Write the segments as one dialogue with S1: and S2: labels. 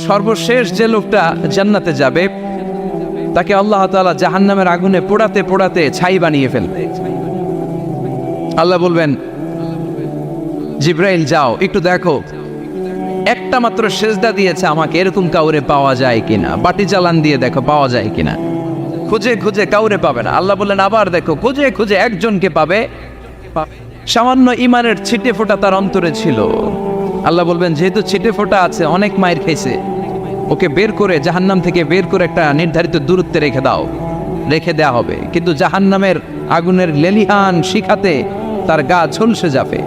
S1: সর্বশেষ যে লোকটা জান্নাতে যাবে তাকে আল্লাহ তাআলা জাহান্নামের আগুনে পোড়াতে পোড়াতে ছাই বানিয়ে ফেলবে। আল্লাহ বলবেন, জিব্রাইল যাও একটু দেখো, একটা মাত্র সেজদা দিয়েছে আমাকে, এরকম কাউরে পাওয়া যায় কিনা, বাটি চালান দিয়ে দেখো পাওয়া যায় কিনা। খুঁজে খুঁজে কাউরে পাবে না। আল্লাহ বললেন আবার দেখো, খুঁজে খুঁজে একজনকে পাবে, সামান্য ইমানের ছিটে ফোঁটা তার অন্তরে ছিল। আল্লাহ বলবেন যেহেতু ছিটে ফোঁটা আছে, অনেক মায়ের খাইছে, ওকে বের করে জাহান্নাম থেকে বের করে একটা নির্ধারিত দূরত্বে রেখে দাও, রেখে দেয়া হবে। কিন্তু জাহান্নামের আগুনের লেলিহান শিখাতে তার গা ঝলসে যাবে।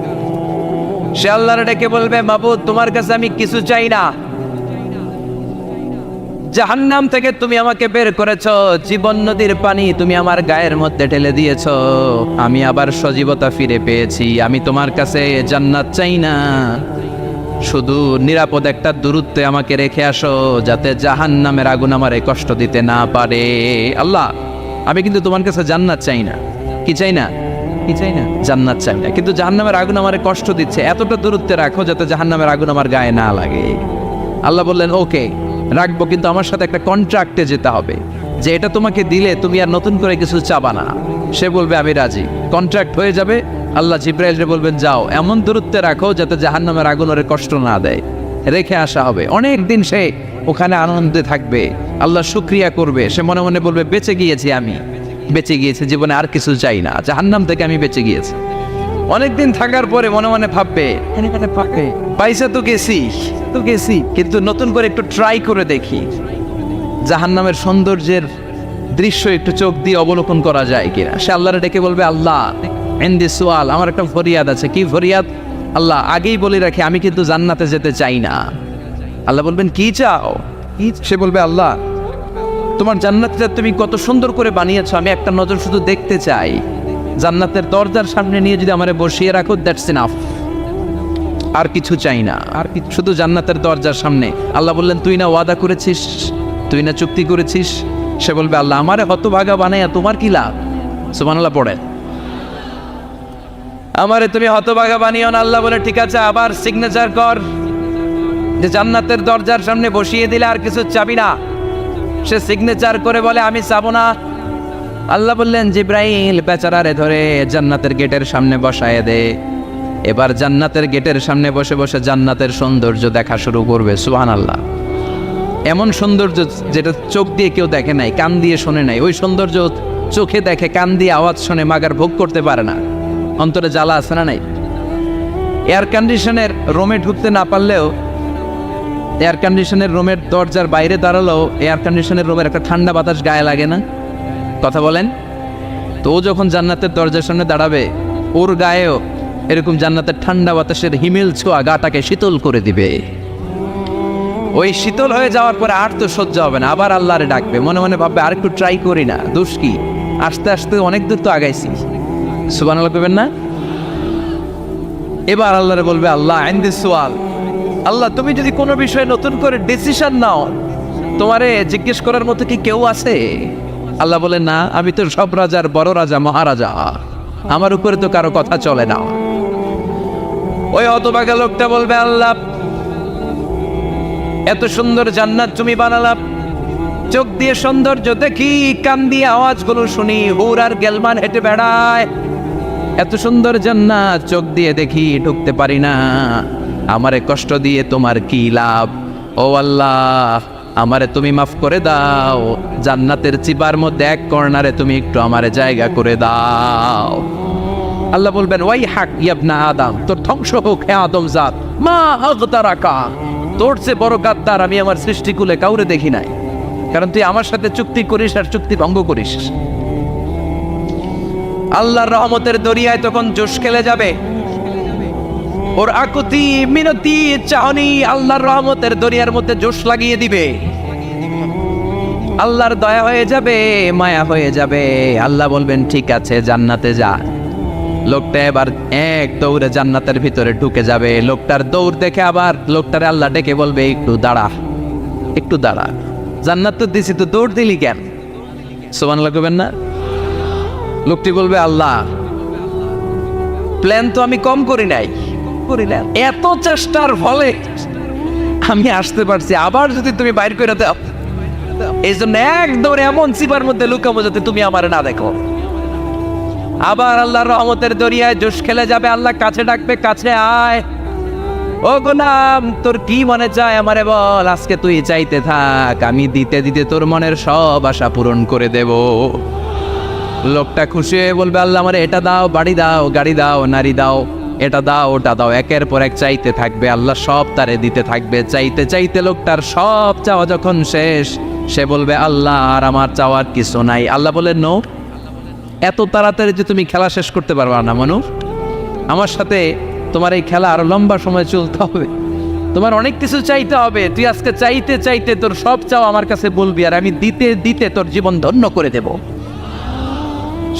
S1: সে আল্লাহর ডেকে বলবে, মাবুদ তোমার কাছে আমি কিছু চাই না, জাহান্নাম থেকে তুমি আমাকে বের করেছো, জীবন নদীর পানি তুমি আমার গায়ের মধ্যে ঢেলে দিয়েছো, আমি আবার সজীবতা ফিরে পেয়েছি। আমি তোমার কাছে জান্নাত চাই না, শুধু নিরাপদ একটা দূরত্বে আমাকে রেখে আসো, যাতে জাহান্নামের আগুন আমারে কষ্ট দিতে না পারে। আল্লাহ আমি কিন্তু তোমার কাছে জান্নাত চাই না। কি চাই না? কি চাই না? জান্নাত চাই না, কিন্তু জাহান্নামের আগুন আমারে কষ্ট দিচ্ছে, এতটা দূরত্বে রাখো যাতে জাহান্নামের আগুন আমার গায়ে না লাগে। আল্লাহ বললেন ওকে রাখবো, কিন্তু আমার সাথে একটা কন্ট্রাক্টে যেতে হবে, যে এটা তোমাকে দিলে তুমি আর নতুন করে কিছু চাবা না। সে বলবে আমি রাজি, কন্ট্রাক্ট হয়ে যাবে। আল্লাহ জিব্রাইলকে বলবেন যাও এমন দূরত্বে রাখো যাতে জাহান্নামের আগুন ওরে কষ্ট না দেয়, রেখে আসা হবে। অনেক দিন সে ওখানে আনন্দে থাকবে, আল্লাহ শুকরিয়া করবে। সে মনে মনে বলবে বেঁচে গিয়েছি, আমি বেঁচে গিয়েছি, জীবনে আর কিছু চাই না, জাহান্নাম থেকে আমি বেঁচে গিয়েছি। অনেকদিন থাকার পরে মনে মনে ভাববে পয়সা তো গেছি, কিন্তু নতুন করে একটু ট্রাই করে দেখি, জাহান্নামের সৌন্দর্যের দৃশ্য একটু চোখ দিয়ে অবলোকন করা যায় কিনা। সে আল্লাহরে ডেকে বলবে, আল্লাহ ইনদি সুআল, আমার একটা ফরিয়াদ আছে। কি ফরিয়াদ? আল্লাহ আগেই বলে রাখি আমি কিন্তু জান্নাতে যেতে চাই না। আল্লাহ বলবেন কি চাও? সে বলবে আল্লাহ তোমার জান্নাতটা তুমি কত সুন্দর করে বানিয়েছো, আমি একটা নজর শুধু দেখতে চাই। জান্নাতের দরজার সামনে নিয়ে যদি আমারে বসিয়ে রাখো, দ্যাটস ইনাফ, আর কিছু চাই না, আর শুধু জান্নাতের দরজার সামনে। আল্লাহ বললেন তুই না ওয়াদা করেছিস, তুই না চুক্তি করেছিস। সে বলবে আল্লাহ আমারে হতভাগা বানাইয়া তোমার কি লাভ? সুবহানাল্লাহ পড়ে, আমারে তুমি হতভাগা বানিও না। আল্লাহ বলে ঠিক আছে, আবার সিগনেচার কর যে জান্নাতের দরজার সামনে বসিয়ে দিলে আর কিছু চাবি না। সে সিগনেচার করে বলে আমি চাবো না। আল্লাহ বললেন জিব্রাইল বেচারারে ধরে জান্নাতের গেটের সামনে বসায় দে। এবার জান্নাতের গেটের সামনে বসে বসে জান্নাতের সৌন্দর্য দেখা শুরু করবে। সুবহানাল্লাহ, এমন সৌন্দর্য যেটা চোখ দিয়ে কেউ দেখে নাই, কান দিয়ে শোনে নাই। ওই সৌন্দর্য চোখে দেখে, কান দিয়ে আওয়াজ শোনে, মাগার ভোগ করতে পারে না। অন্তরে জ্বালা আছে না নাই? এয়ার কন্ডিশনের রুমে ঢুকতে না পারলেও, এয়ার কন্ডিশনের রুমের দরজার বাইরে দাঁড়ালেও এয়ার কন্ডিশনের রুমের একটা ঠান্ডা বাতাস গায়ে লাগে না? কথা বলেন তো। ও যখন জান্নাতের দরজার সামনে দাঁড়াবে, ওর গায়েও এরকম জান্নাতের ঠান্ডা বাতাসের হিমেল ছোঁয়া গাটাকে শীতল করে দিবে। ওই শীতল হয়ে যাওয়ার পরে আর তো সহ্য হবে না, আবার আল্লাহরে ডাকবে, মনে মনে ভাববে আর একটু ট্রাই করি না, দোষ কি, আস্তে আস্তে অনেক দূর তো আগাইছি। সুবহানাল্লাহ করবেন না? এবার আল্লাহরে বলবে আল্লাহ ইনদি সুআল, আল্লাহ তুমি যদি কোনো বিষয়ে নতুন করে ডিসিশন নাও, তোমারে জিজ্ঞেস করার মতো কি কেউ আছে? আল্লাহ বলে না, আমি তো সব রাজার বড় রাজা, মহারাজা, আমার উপরে তো কারো কথা চলে না। ওই হতভাগা লোকটা বলবে আল্লাহ এত সুন্দর জান্নাত তুমি বানালাম, চোখ দিয়ে সৌন্দর্য দেখি, কান দিয়ে আওয়াজগুলো শুনি, হুর আর গেলমান হেঁটে বেড়ায়, এত সুন্দর জান্নাত চোখ দিয়ে দেখি, ঢুকতে পারি না, আমারে কষ্ট দিয়ে তোমার কি লাভ? ও আল্লাহ আমারে তুমি মাফ করে দাও, জান্নাতের চিবার মধ্যে এক কর্নারে তুমি একটু আমারে জায়গা করে দাও। আল্লাহ বলবেন ওয়াই হাক ইবনা আদম, তোর ধ্বংস হোক হে আদম জাত, মা আগতারাকা, তোর চেয়ে বড় গাদ্দার আমি আমার সৃষ্টিকুলে কাউরে দেখি নাই, কারণ তুই আমার সাথে চুক্তি করিস আর চুক্তি ভঙ্গ করিস। আল্লাহর রহমতের দরিয়ায় তখন জোশ খেলে যাবে, ওর আকুতি মিনতি চাহনি আল্লাহর রহমতের দরিয়ার মধ্যে জোশ লাগিয়ে দিবে। আল্লাহর দয়া হয়ে যাবে, মায়া হয়ে যাবে। আল্লাহ বলবেন ঠিক আছে জান্নাতে যা। লোকটা এবার এক দৌড়ে জান্নাতের ভিতরে ঢুকে যাবে। লোকটার দৌড় দেখে আবার লোকটারে আল্লাহ ডেকে বলবে একটু দাঁড়া, একটু দাঁড়া, জান্নাত তো দিছি, তো দৌড় দিলি কেন? সুবহানাল্লাহ করবেন না? লোকটি বলবে আল্লাহ প্ল্যান তো আমি কম করি নাই, এত চেষ্টার ফলে আমি আসতে পারছি, আবার যদি তুমি বাইর করে দাও, এই জন্য একদম এমন চিপার মধ্যে লুকাবো যাতে তুমি আমার না দেখো। আবার আল্লাহর রহমতের দরিয়ায় জোশ খেলে যাবে, আল্লাহ কাছে ডাকবে, কাছে আয়, ও গোলাম তোর কি মনে চায় আমারে বল, আজকে তুই চাইতে থাক, আমি দিতে দিতে তোর মনের সব আশা পূরণ করে দেব। লোকটা খুশি হয়ে বলবে, আল্লাহ আমারে এটা দাও, বাড়ি দাও, গাড়ি দাও, নারী দাও, এটা দাও, ওটা দাও, একের পর এক চাইতে থাকবে, আল্লাহ সব তারে দিতে থাকবে। চাইতে চাইতে লোকটার সব চাওয়া যখন শেষ, সে বলবে, আল্লাহ আর আমার চাওয়ার কিছু নাই। আল্লাহ বলেন, নো, এত তাড়াতাড়ি যে তুমি খেলা শেষ করতে পারবা না মানুষ, আমার সাথে তোমার এই খেলা আরো লম্বা সময় চলতে হবে, তোমার অনেক কিছু চাইতে হবে। তুই আজকে চাইতে চাইতে তোর সব চাও আমার কাছে বলবি, আর আমি দিতে দিতে তোর জীবন ধন্য করে দেব।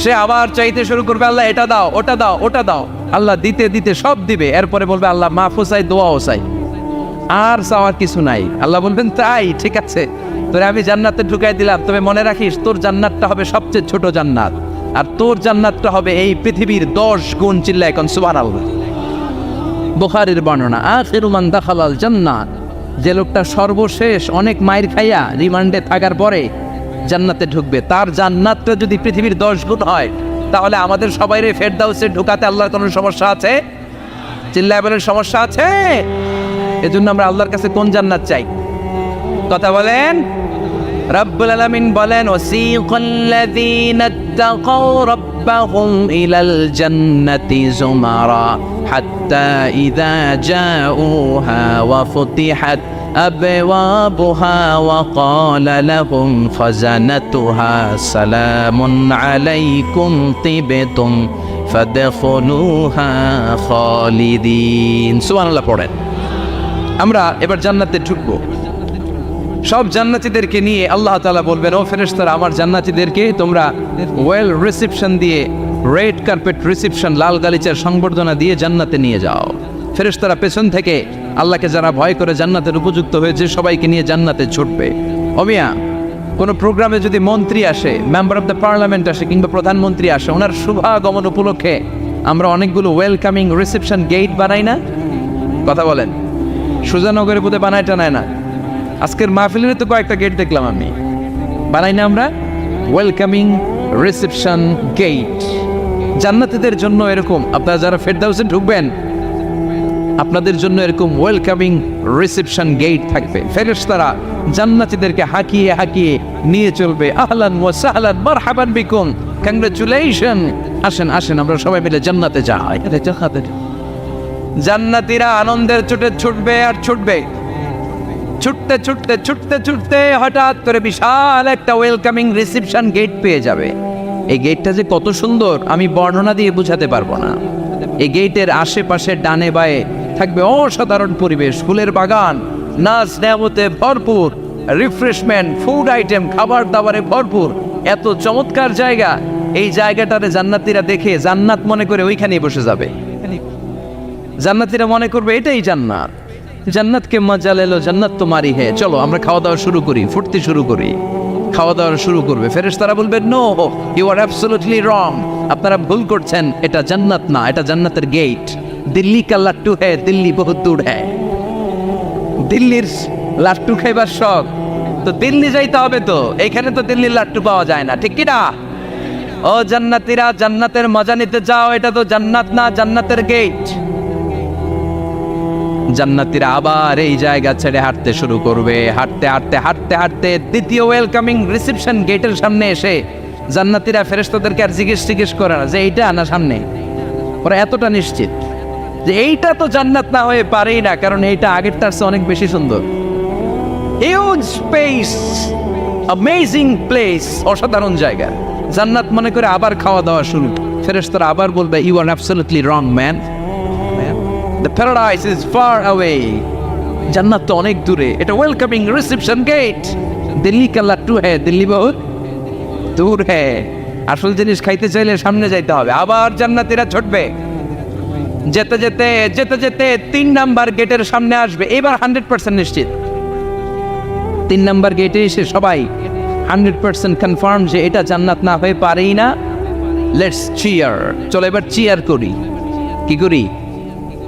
S1: সে আবার চাইতে শুরু করবে, আল্লাহ এটা দাও, ওটা দাও, ওটা দাও, আল্লাহ দিতে দিতে সব দিবে। এরপরে বলবে, আল্লাহ মাফও চাই, দোয়াও চাই, আর চাওয়ার কিছু নাই। আল্লাহ বলবেন, তাই ঠিক আছে, তোরে আমি জান্নাতে ঢুকাই দিলাম, তবে মনে রাখিস তোর জান্নাতটা হবে সবচেয়ে ছোট জান্নাত, আর তোর জান্নাতটা হবে এই পৃথিবীর 10 গুণ। চিল্লা এখন সুবহানাল্লাহ। বুখারীর বর্ণনা, আখিরু মান দাখালাল জান্নাত, যে লোকটা সর্বশেষ অনেক মাইর খাইয়া রিমান্ডে থাকার পরে জান্নাতে ঢুকবে, তার জান্নাতটা যদি পৃথিবীর 10 গুণ হয়, তাহলে আমাদের সবাইরে ফেরদাউসে ঢুকাতে আল্লাহর কোনো সমস্যা আছে? চিল্লায় বলেন, সমস্যা আছে? এজন্য আমরা আল্লাহর কাছে কোন জান্নাত চাই? কথা বলেন। রব্বুল আলামিন বলেন, ওয়াসিকাল্লাযীনা তাকাউ রাব্বাহুম ইলাল জান্নাতি যুমারা হাত্তা ইযা জাউহা ওয়া ফুতিহাত أبوابها وقال لهم خزنتها سلام عليكم طبتم فادخلوها خالدين। সুবহানাল্লাহ পড়েন। আমরা এবার জান্নাতে ঢুকবো, সব জান্নাতীদেরকে নিয়ে আল্লাহ তাআলা বলবেন, ও ফেরেশতারা, আমার জান্নাতীদেরকে তোমরা ওয়েল রিসেপশন দিয়ে, রেড কার্পেট রিসেপশন, লাল গালিচার সংবর্ধনা দিয়ে জান্নাতে নিয়ে যাও। ফেরেশতারা পেছন থেকে আল্লাহকে যারা ভয় করে জান্নাতের উপযুক্ত হয়েছে সবাইকে নিয়ে জান্নাতে ছুটবে। অমিয়া, কোনো প্রোগ্রামে যদি মন্ত্রী আসে, মেম্বার অফ দ্য পার্লামেন্ট আসে, কিংবা প্রধানমন্ত্রী আসে, ওনার শুভাগমন উপলক্ষে আমরা অনেকগুলো ওয়েলকামিং রিসেপশন গেট বানাই না? কথা বলেন। সুজানগরে বোধহয় বানায় টানায় না, আজকের মাহফিলের তো কয়েকটা গেট দেখলাম আমি, বানাই না আমরা ওয়েলকামিং রিসেপশন গেট। জান্নাতীদের জন্য এরকম, আপনারা যারা ফেরদাউসে ঢুকবেন আপনাদের জন্য এরকম ওয়েলকামিং রিসেপশন গেট থাকবে। ফেরেশতারা জান্নাতীদেরকে হাঁকিয়ে হাঁকিয়ে নিয়ে চলবে, আহলান ওয়া সাহলান মারহাবান বিকুম, কংগ্রাচুলেশন, আসেন আসেন আমরা সবাই মিলে জান্নাতে যাই। জান্নাতীরা আনন্দের চোটে ছুটবে আর ছুটবে, ছুটতে ছুটতে ছুটতে ছুটতে হঠাৎ করে বিশাল একটা ওয়েলকামিং রিসেপশন গেট পেয়ে যাবে। এই গেটটা যে কত সুন্দর আমি বর্ণনা দিয়ে বোঝাতে পারবো না। এই গেটের আশেপাশে ডানে বায়ে থাকবে অসাধারণ পরিবেশ, ফুলের বাগান, নাচ নেয়ামতে ভরপুর, রিফ্রেশমেন্ট, ফুড আইটেম, খাবার দাবারে ভরপুর, এত চমৎকার জায়গা। এই জায়গাটারে জান্নাতীরা দেখে জান্নাত মনে করে ওইখানেই বসে যাবে। জান্নাতীরা মনে করবে এটাই জান্নাত, জান্নাতকে মজা লেলো, জান্নাত তো মারি হে, চলো আমরা খাওয়া দাওয়া শুরু করি, ফুটতে শুরু করি। খাওয়া দাওয়া শুরু করবে, ফেরেশতারা বলবে, no, you are absolutely wrong, আপনারা ভুল করছেন, এটা জান্নাত না, এটা জান্নাতের গেট। দিল্লি কা লাট্টু হ্যায়, দিল্লি বহুত দূর হ্যায়। দিল্লির লাট্টু খাইবার শখ তো দিল্লি যাইতে হবে, তো এইখানে তো দিল্লির লাট্টু পাওয়া যায় না, ঠিক কি না? ও জান্নাতীরা, জান্নাতের মজা নিতে যাও, এটা তো জান্নাত না, জান্নাতের গেট। জান্নাতীরা আবার এই জায়গা ছেড়ে হাঁটতে শুরু করবে, হাঁটতে হাঁটতে হাঁটতে হাঁটতে দ্বিতীয় ওয়েলকামিং রিসেপশন গেটের সামনে এসে জান্নাতীরা ফেরেশতাদেরকে আর জিজ্ঞেস করে না যে এইটা না সামনে, ওরা এতটা নিশ্চিত যে এইটা তো জান্নাত না হয়ে পারেই না, কারণ এইটা আগের তার চেয়ে অনেক বেশি সুন্দর। হিউজ স্পেস, অ্যামেজিং প্লেস, অসাধারণ জায়গা। জান্নাত মনে করে আবার খাওয়া দাওয়া শুরু। ফেরেশতারা আবার বলবে, you are absolutely wrong man, the paradise is far away, জান্নাত তো অনেক দূরে, এটা ওয়েলকামিং রিসেপশন গেট। দিল্লি কা লাট্টু হ্যায়, দিল্লি বহুত দূর হ্যায়। আসল জিনিস খাইতে চাইলে সামনে যাইতে হবে। আবার জান্নাতীরা ছুটবে, যেতে যেতে যেতে যেতে 3 নাম্বার গেটের সামনে আসবে। এবার 100% নিশ্চিত 3 নাম্বার গেটে এসে সবাই 100% কনফার্ম যে এটা জান্নাত না হয়ে পারেই না। লেটস চিয়ার, চলো এবার চিয়ার করি। কি করি?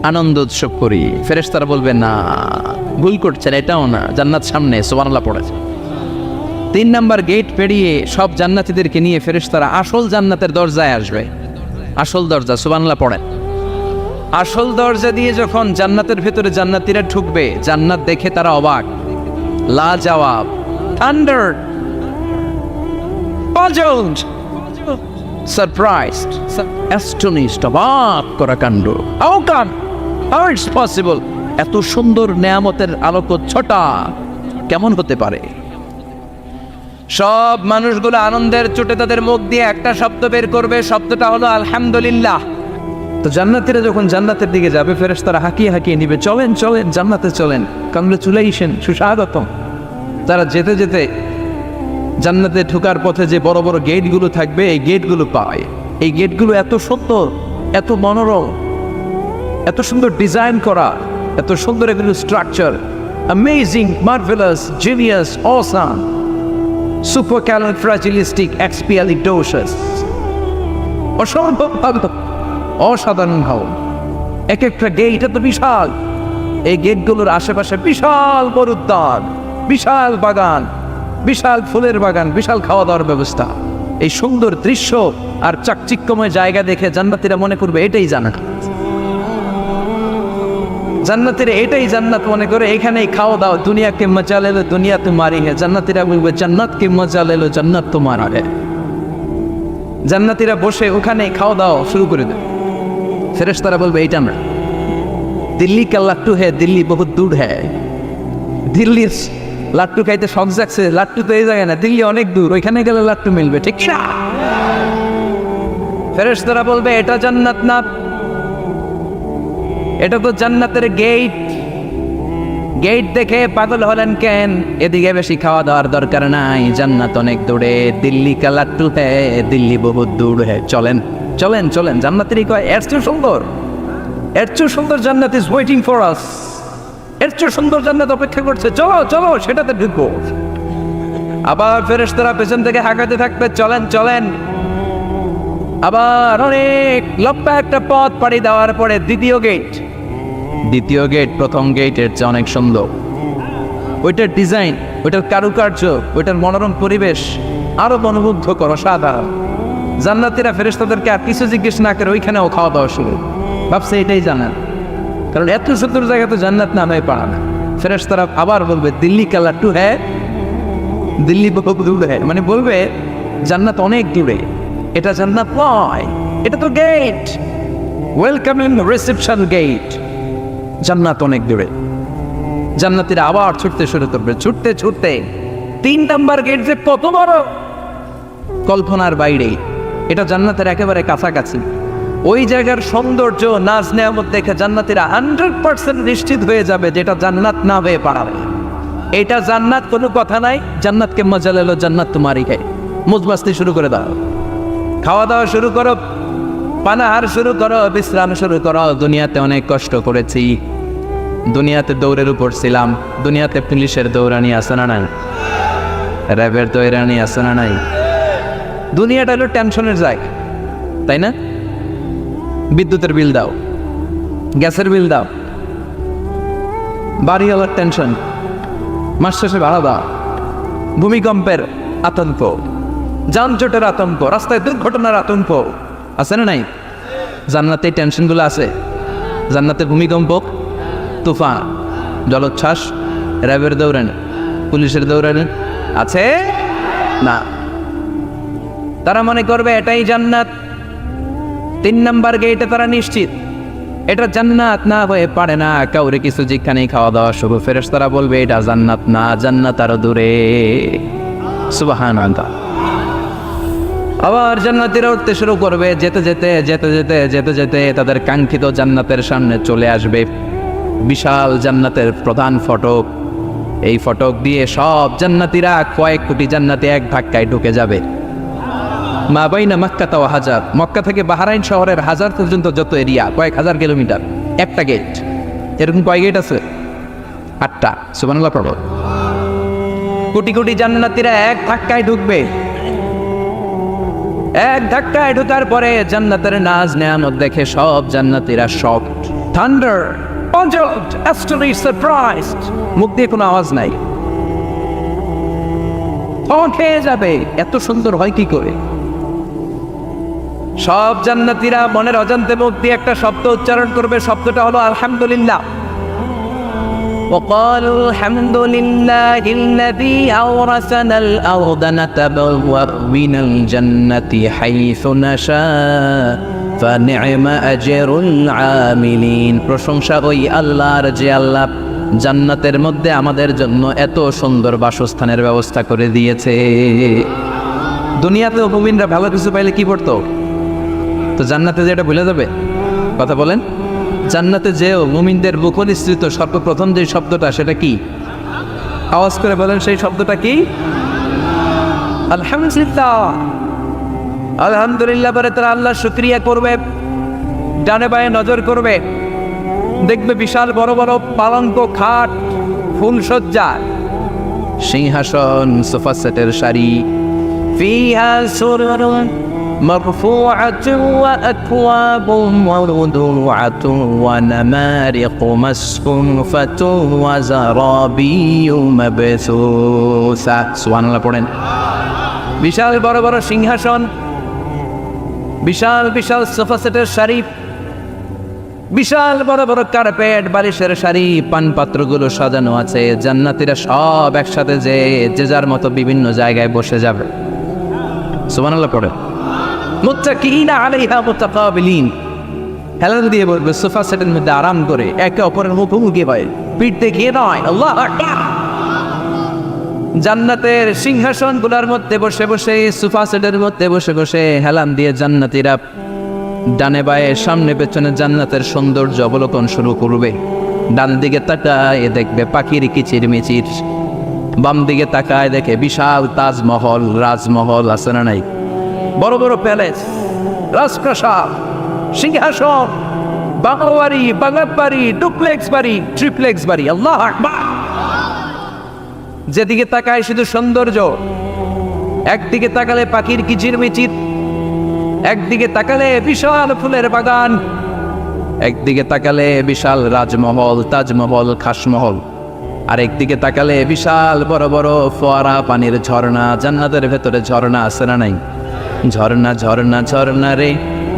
S1: আনন্দ উৎসব করি। ফেরেশতারা বলবে না, ভুল করছেন, এটাও না, জান্নাত সামনে, সুবহানাল্লাহ পড়েছে। 3 নাম্বার গেট পেরিয়ে সব জান্নাতীদেরকে নিয়ে ফেরেশতারা আসল জান্নাতের দরজায় আসবে। আসল দরজা, সুবহানাল্লাহ পড়েন। আসল দরজা দিয়ে যখন জান্নাতের ভেতরে জান্নাতীরা ঢুকবে, জান্নাত দেখে তারা অবাক, লাজবাব, থান্ডার, পাজলড, সারপ্রাইজড, অ্যাস্টনিশড, অবাক করা কাণ্ড। How come, how it's possible, এত সুন্দর নেয়ামতের আলোকচ্ছটা কেমন হতে পারে? সব মানুষগুলো আনন্দের চোটে তাদের মুখ দিয়ে একটা শব্দ বের করবে, শব্দটা হলো আলহামদুলিল্লাহ। তো জান্নাতীরা যখন জান্নাতের দিকে যাবে, ফেরেশতারা হাঁকিয়ে হাঁকিয়ে নিবে, চলেন চলেন জান্নাতে চলেন, কংগ্রেচুলেশন, সুস্বাগতম। তারা যেতে যেতে জান্নাতে ঢোকার পথে যে বড় বড় গেটগুলো থাকবে, এই গেটগুলো পায়। এই গেটগুলো এত সুন্দর, এত মনোরম, এত সুন্দর ডিজাইন করা, এত সুন্দর এগুলো structure, amazing, marvellous, genius, awesome, supercalifragilisticexpialidocious, অসম্ভব ভালো, অসাধারণ ভাব। এক একটা গেট এত বিশাল, এই গেটগুলোর আশেপাশে বিশাল বড় উদ্যান, বিশাল বাগান, বিশাল ফুলের বাগান, বিশাল খাওয়া দাওয়ার ব্যবস্থা। এই সুন্দর দৃশ্য আর চাকচিক্যময় জায়গা দেখে জান্নাতীরা মনে করবে এটাই জান্নাত। জান্নাতীরা এটাই জান্নাত মনে করে, এখানেই খাওয়া দাওয়া। দুনিয়াকে মজা লেলো দুনিয়া তোমারি হে, জান্নাতীরা বলবে জান্নাতকে মজা লেলো জান্নাত তোমার হে। জান্নাতীরা বসে ওখানেই খাওয়া দাওয়া শুরু করে দেবে। ফেরেশতারা বলবে এইটা না, দিল্লি কা লাট্টু হে, দিল্লি বহুত দূর হ্যায়। দিল্লির লাট্টু খাইতে শখ জাগছে, লাট্টু তো এই জায়গায় না, দিল্লি অনেক দূর, ওইখানে গেলে লাট্টু মিলবে, ঠিক না? ফেরেশতারা বলবে এটা জান্নাত না, এটা তো জান্নাতের গেট। গেট দেখে পাগল হলেন কেন? এদিকে বেশি খাওয়া দাওয়ার দরকার নাই, জান্নাত অনেক দূরে। দিল্লি কা লাট্টু হ্যায়, দিল্লি বহুত দূর হ্যায়। চলেন চলেন চলেন, জান্নাতেরই কয় এর চেয়ে সুন্দর, এর চেয়ে সুন্দর জান্নাত ইজ ওয়েটিং ফর আস, এর চেয়ে সুন্দর জান্নাত অপেক্ষা করছে, চলো চলো সেটাতে ঢুকবো। আবার ফেরেশতারা পেছন থেকে হাঁকাতে থাকবে, চলেন চলেন। আবার অনেক লম্বা একটা পথ পাড়ি দেওয়ার পরে দ্বিতীয় গেট। দ্বিতীয় গেট প্রথম গেটের চেয়ে অনেক সুন্দর। ওইটার ডিজাইন, ওইটার কারুকার্য, ওইটার মনোরম পরিবেশ আরো মনোমুগ্ধকর, অসাধারণ। জান্নাতীরা ফেরেশতাদেরকে আর কিছু জিজ্ঞেস না করে ওইখানেও খাওয়া দাওয়া শুরু। ভাবছে এটাই জান্নাত, কারণ এত সুন্দর জায়গা তো জান্নাত নামে পারা না। ফেরেশতারা আবার বলবে দিল্লি কা লাট্টু হ্যায়, দিল্লি বহুত দূর হ্যায়, মানে বলবে জান্নাত অনেক দূরে, এটা জান্নাত নয়, এটা তো গেট, ওয়েলকামিং রিসেপশন গেট, জান্নাত অনেক দূরে। জান্নাতীরা আবার ছুটতে শুরু করবে, ছুটতে ছুটতে 3 নাম্বার গেট যে কত বড়, কল্পনার বাইরে। এটা জান্নাতের একেবারে কাছাকাছি। ওই জায়গার সৌন্দর্য, নাজ নেয়ামত দেখে জান্নাতীরা 100% নিশ্চিত হয়ে যাবে যেটা জান্নাত না হয়ে পারে। এটা জান্নাত, কোনো কথা নাই। জান্নাতকে মজা লেলো জান্নাত তোমারই খাই। মুজমাস্তি শুরু করে দাও, খাওয়া দাওয়া শুরু করো, পানাহার শুরু করো, বিশ্রাম শুরু করো। দুনিয়াতে অনেক কষ্ট করেছি, দুনিয়াতে দৌড়ের উপর ছিলাম, দুনিয়াতে পুলিশের দৌড়ানি আছে না নাই, র্যাবের দৌড়ানি আছে না নাই। দুনিয়াটা হলো টেনশনের জায়গা, তাই না? বিদ্যুতের বিল দাও, গ্যাসের বিল দাও, বাড়িওয়ালার টেনশন, মাস শেষে ভাড়া দাও, ভূমিকম্পের আতঙ্ক, যানজটের আতঙ্ক, রাস্তায় দুর্ঘটনার আতঙ্ক আছে না নাই? জান্নাতে এই টেনশনগুলো আছে। জান্নাতে ভূমিকম্প, তুফান, জলোচ্ছ্বাস, র্যাবের দৌড়ানি, পুলিশের দৌড়ানি আছে না। তারা মনে করবে এটাই জান্নাত। 3 নাম্বার গেটে তারা নিশ্চিত এটা জান্নাত না হয়ে পারে না। কাউরে কিছু যেখানেই খাওয়া দাওয়া শুরু। ফেরেশতারা বলবে এটা জান্নাত না, জান্নাত আরো দূরে। সুবহানাল্লাহ। আবার জান্নাতীরা উঠতে শুরু করবে, যেতে যেতে যেতে যেতে যেতে যেতে তাদের কাঙ্ক্ষিত জান্নাতের সামনে চলে আসবে। বিশাল জান্নাতের প্রধান ফটক। এই ফটক দিয়ে সব জান্নাতীরা, কয়েক কোটি জান্নাতি এক ধাক্কায় ঢুকে যাবে। মা বাইনা মক্কা তাও হাজার, মক্কা থেকে বাহরাইন শহরের হাজার পর্যন্ত যত এরিয়া, কয়েক হাজার কিলোমিটার, একটা গেট। এরকম কয় গেট আছে? 8টা। সুবহানাল্লাহ পড়ো। কোটি কোটি জান্নাতীরা এক ধাক্কায় ঢুকবে। এক ধাক্কায় ঢোকার পরে জান্নাতের নাজ নেয়ামত দেখে সব জান্নাতীরা shocked, thunder, puzzled, utterly surprised, মুখ দিয়ে কোনো আওয়াজ নাই, খেয়ে যাবে, এত সুন্দর হয় কি করে? সব জান্নাতীরা মনের অজান্তে মুখ দিয়ে একটা শব্দ উচ্চারণ করবে, শব্দটা হলো আলহামদুলিল্লাহ। وقالوا الحمد لله الذي أورثنا الأرض نتبوأ من الجنة حيث نشاء فنعم أجر العاملين। প্রশংসা ওই আল্লাহর যে আল্লাহ জান্নাতের মধ্যে আমাদের জন্য এত সুন্দর বাসস্থানের ব্যবস্থা করে দিয়েছে। দুনিয়াতেও মুমিনরা ভালো কিছু পাইলে কি করতো? তো জান্নাতে যে এটা ভুলে যাবে? কথা বলেন। জান্নাতে যেও মুমিনদের মুখনিসৃত সর্বপ্রথম যে শব্দটা, সেটা কি? আওয়াজ করে বলেন, সেই শব্দটা কি? আলহামদুলিল্লাহ। আলহামদুলিল্লাহ বলে তারা আল্লাহ শুকরিয়া করবে, ডানে বায়ে নজর করবে, দেখবে বিশাল বড় বড় পালঙ্ক, খাট, ফুলসজ্জা, সিংহাসন, সোফা সেটের সারি, ফিহা সুরুরুন মারফুআতুন ওয়া আকওয়াবুন মাওদুআতুন ওয়া নামারিকু মাসফুফাতুন ওয়া যারাবিয়্যু মাবসুসা। সুবহানাল্লাহ পড়েন। বিশাল বড় বড় সিংহাসন, বিশাল বিশাল সোফা সেটের সারি, বিশাল বড় বড় কার্পেট, বালিশের সারি, পানপাত্রগুলো সাজানো আছে। জান্নাতীরা সব একসাথে যে যার মতো বিভিন্ন জায়গায় বসে যাবে। সুবহানাল্লাহ পড়ে। মুত্তাকিইনা আলাইহা মুতাকাবিলিন, হেলান দিয়ে বলবে সোফা সেটের মধ্যে আরাম করে, একে অপরের মুখোমুখি হয়, পিঠ দেখিয়ে নয়। আল্লাহু আকবার। জান্নাতের সিংহাসনগুলোর মধ্যে বসে বসে, সোফা সেটের মধ্যে বসে বসে হেলান দিয়ে জান্নাতীরা ডানে বায়ে সামনে পেছনে জান্নাতের সৌন্দর্য অবলোকন শুরু করবে। ডান দিকে তাকায় দেখবে পাখির কিচির মিচির, বাম দিকে তাকায় দেখে বিশাল তাজমহল, রাজমহল আছে না নাই, বড় বড় প্যালেস, রাজপ্রাসাদ, সিংহাসন, বাংলা বাড়ি, বাগান বাড়ি, ডুপ্লেক্স বাড়ি, ট্রিপ্লেক্স বাড়ি। আল্লাহু আকবার। যেদিকে তাকায় শুধু সৌন্দর্য। একদিকে তাকালে পাখির কিচির মিচির, একদিকে তাকালে বিশাল ফুলের বাগান, একদিকে তাকালে বিশাল রাজমহল, তাজমহল, খাসমহল, আর একদিকে তাকালে বিশাল বড় বড় ফোয়ারা, পানির ঝর্ণা। জান্নাতের ভেতরে ঝর্ণা আছে না নাই? ঝর্ণা ঝর্ণা ঝর্ণা রে,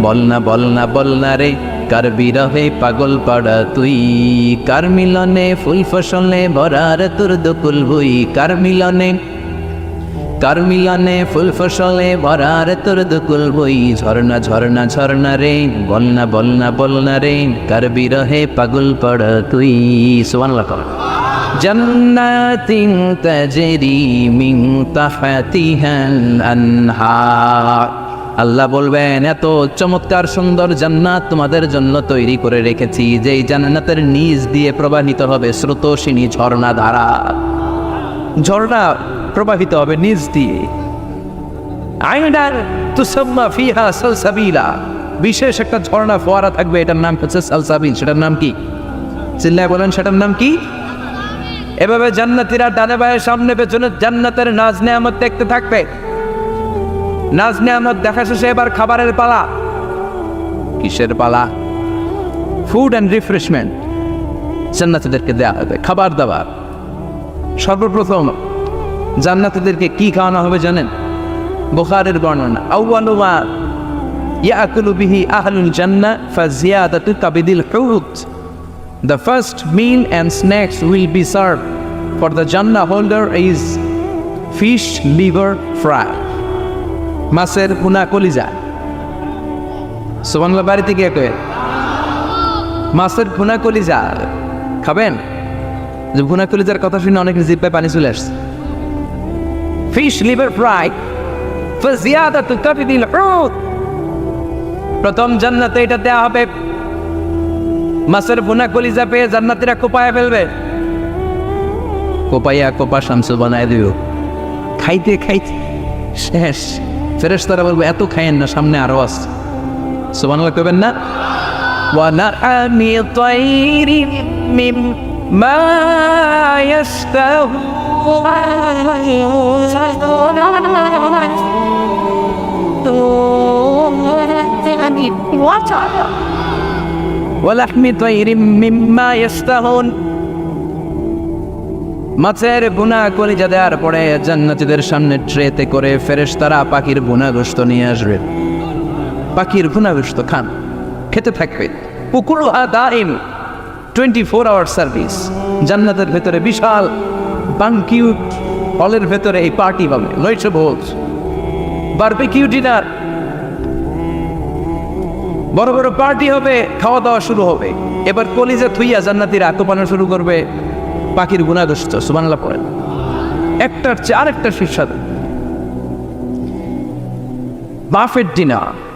S1: বলনা বলনা বলনা রে, কার বিরহে পাগল পাড়া তুই, কার মিলনে ফুল ফসলে ভরার তোর দকুল ভুই, কার মিলনে ফুল ফসলে ভরার তোর দকুল বই। ঝর্ণা ঝর্ণা ঝর্ণা রে, বলনা বলনা বলনা রে, কার বিরহে পাগল পাড়া তুই। সুবহানাল্লাহ। জান্নাতিন তাজরি মিন তাহতিহাল আনহার। আল্লাহ বলবেন, এত চমৎকার সুন্দর জান্নাত তোমাদের জন্য তৈরি করে রেখেছি, যেই জান্নাতের নিচ দিয়ে প্রবাহিত হবে স্রোতস্বিনী ঝর্ণা ধারা। ঝর্ণা প্রবাহিত হবে নিচ দিয়ে। আইনান তুসাম্মা ফিহা সালসাবিলা, বিশেষ একটা ঝর্ণা ফোয়ারা থাকবে, এটার নাম হচ্ছে সালসাবিল। সেটার নাম কি? চিল্লায় বলেন, সেটার নাম কি? এভাবে জান্নাতীরা ডানে বায়ে সামনে পেছনে জান্নাতের নাজ নেয়ামত দেখতে থাকবে। নাজ নেয়ামত দেখা শেষে এবার খাবারের পালা। কিসের পালা? ফুড অ্যান্ড রিফ্রেশমেন্ট জান্নাতীদেরকে দেওয়া হবে, খাবার দাবার। সর্বপ্রথম জান্নাতীদেরকে কি খাওয়ানো হবে জানেন? বুখারীর বর্ণনা, আউয়ালু মা ইয়াকুলু বিহি আহলুল জান্নাহ ফাজিয়াদাতু কাবিদিল হুত। The first meal and snacks will be served for the Jannah holder is fish liver fry, মাছের ভুনা কলিজা। সুবহানাল্লাহ। বাড়িতে গিয়ে কয়ে মাছের ভুনা কলিজা খাবেন? যে ভুনা কলিজার কথা শুনে অনেকের জিহ্বায় পানি চলে আসছে। ফিশ লিভার ফ্রাই ফাজিয়াদাতু কাবিদিল হুত, প্রথম জান্নাতে এটা দেয়া হবে। মাছের ভুনা কলিজা পেয়ে জান্নাতীরা কোপায় ফেলবে, কোপাইয়া কোপা শামসু বানায় দিও। খাইতে খাইতে শেষ। ফেরেশতারা বলবে, এত খাইয়েন না, সামনে আরো আছে। সুবহানাল্লাহ কইবেন না? ওয়া নাআমি তাইরিন মিম্মা ইয়াশতাহু, ওয়ালাহমি তাইরিম মিম্মা ইয়াশতাহুন। মাছের ভুনা কলিজা দেওয়ার পরে জান্নাতীদের সামনে ট্রেতে করে ফেরেশতারা পাখির ভুনা গোশত নিয়ে আসবে। পাখির ভুনা গোশত খান, খেতে থাকবে। উকুলুহা দাইম, 24 আওয়ার সার্ভিস। জান্নাতের ভেতরে বিশাল বানকিউট হলের ভেতরে এই পার্টি হবে, নয়শো ভোজ, বারবিকিউ ডিনার, বড় বড় পার্টি হবে, খাওয়া দাওয়া শুরু হবে। এবার কলিজা থুইয়া জান্নাতীরা আত্মপানা শুরু করবে পাখির গুণাগস্ত। সুবহানাল্লাহ পড়েন। একটার চেয়ে আরেকটা সুস্বাদু বাফেট ডিনার।